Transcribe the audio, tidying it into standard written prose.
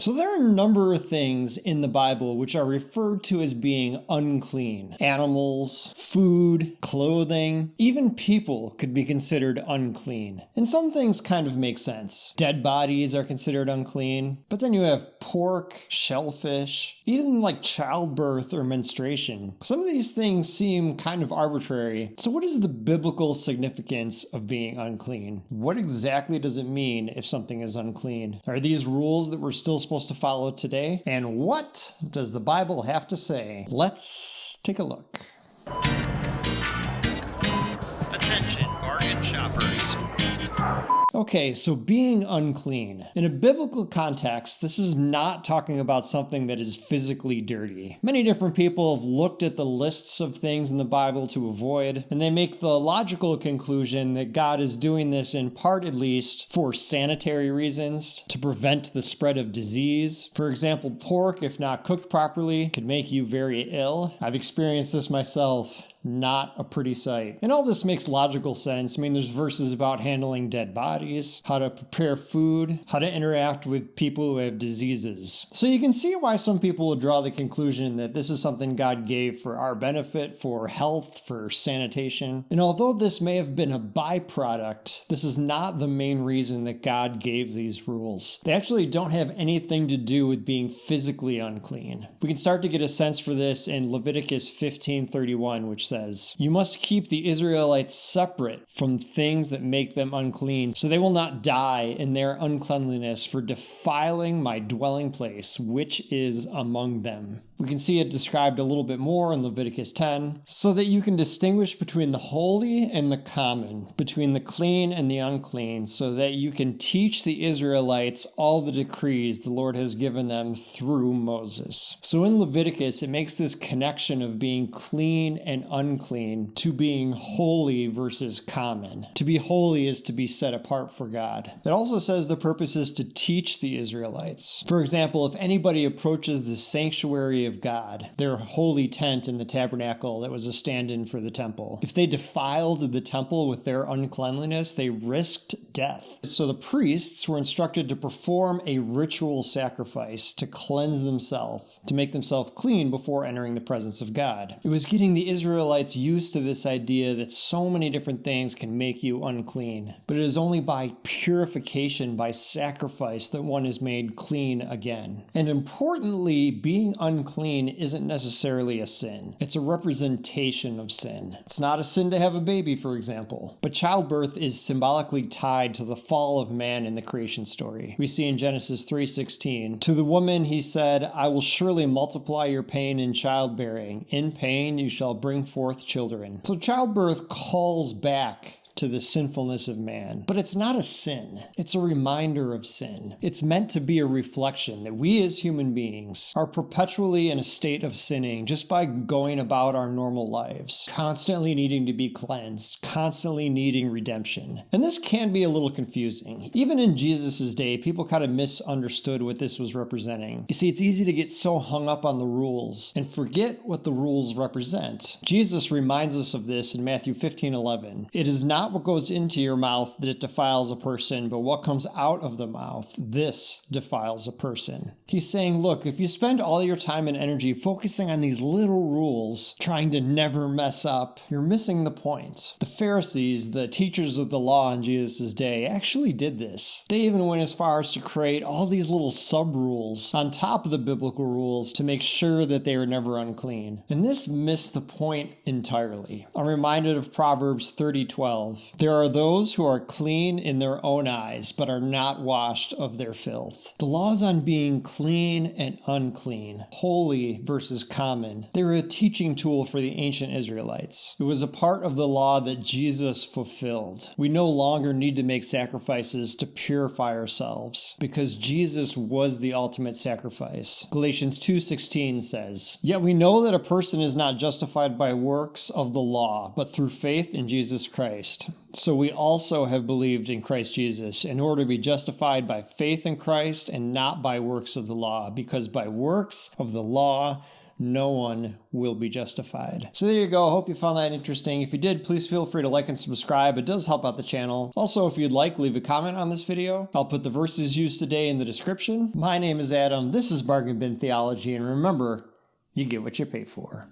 So there are a number of things in the Bible which are referred to as being unclean. Animals, food, clothing, even people could be considered unclean. And some things kind of make sense. Dead bodies are considered unclean, but then you have pork, shellfish, even like childbirth or menstruation. Some of these things seem kind of arbitrary. So what is the biblical significance of being unclean? What exactly does it mean if something is unclean? Are these rules that we're still supposed to follow today? And what does the Bible have to say? Let's take a look. Attention, bargain shoppers. Okay, so being unclean. In a biblical context, this is not talking about something that is physically dirty. Many different people have looked at the lists of things in the Bible to avoid, and they make the logical conclusion that God is doing this in part at least for sanitary reasons, to prevent the spread of disease. For example, pork, if not cooked properly, could make you very ill. I've experienced this myself. Not a pretty sight. And all this makes logical sense. I mean, there's verses about handling dead bodies, how to prepare food, how to interact with people who have diseases. So you can see why some people will draw the conclusion that this is something God gave for our benefit, for health, for sanitation. And although this may have been a byproduct, this is not the main reason that God gave these rules. They actually don't have anything to do with being physically unclean. We can start to get a sense for this in Leviticus 15:31, which says, "You must keep the Israelites separate from things that make them unclean, so they will not die in their uncleanliness for defiling my dwelling place, which is among them." We can see it described a little bit more in Leviticus 10, so that you can distinguish between the holy and the common, between the clean and the unclean, so that you can teach the Israelites all the decrees the Lord has given them through Moses. So in Leviticus, it makes this connection of being clean and unclean to being holy versus common. To be holy is to be set apart for God. It also says the purpose is to teach the Israelites. For example, if anybody approaches the sanctuary of God, their holy tent in the tabernacle that was a stand-in for the temple, if they defiled the temple with their uncleanliness, they risked death. So the priests were instructed to perform a ritual sacrifice to cleanse themselves, to make themselves clean before entering the presence of God. It was getting the Israelites used to this idea that so many different things can make you unclean, but it is only by purification, by sacrifice, that one is made clean again. And importantly, being unclean isn't necessarily a sin. It's a representation of sin. It's not a sin to have a baby, for example, but childbirth is symbolically tied to the fall of man in the creation story. We see in Genesis 3:16, "To the woman he said, I will surely multiply your pain in childbearing. In pain you shall bring forth children." So childbirth calls back to the sinfulness of man. But it's not a sin. It's a reminder of sin. It's meant to be a reflection that we as human beings are perpetually in a state of sinning just by going about our normal lives, constantly needing to be cleansed, constantly needing redemption. And this can be a little confusing. Even in Jesus' day, people kind of misunderstood what this was representing. You see, it's easy to get so hung up on the rules and forget what the rules represent. Jesus reminds us of this in Matthew 15:11. "It is not what goes into your mouth that it defiles a person, but what comes out of the mouth, this defiles a person." He's saying, look, if you spend all your time and energy focusing on these little rules, trying to never mess up, you're missing the point. The Pharisees, the teachers of the law in Jesus' day, actually did this. They even went as far as to create all these little sub-rules on top of the biblical rules to make sure that they were never unclean. And this missed the point entirely. I'm reminded of Proverbs 30:12. "There are those who are clean in their own eyes, but are not washed of their filth." The laws on being clean and unclean, holy versus common, they were a teaching tool for the ancient Israelites. It was a part of the law that Jesus fulfilled. We no longer need to make sacrifices to purify ourselves because Jesus was the ultimate sacrifice. Galatians 2:16 says, "Yet we know that a person is not justified by works of the law, but through faith in Jesus Christ. So we also have believed in Christ Jesus in order to be justified by faith in Christ and not by works of the law, because by works of the law no one will be justified. So there you go. Hope you found that interesting. If you did, please feel free to like and subscribe. It does help out the channel. Also, if you'd like, leave a comment on this video. I'll put the verses used today in the description. My name is Adam. This is Bargain Bin Theology, and remember, you get what you pay for.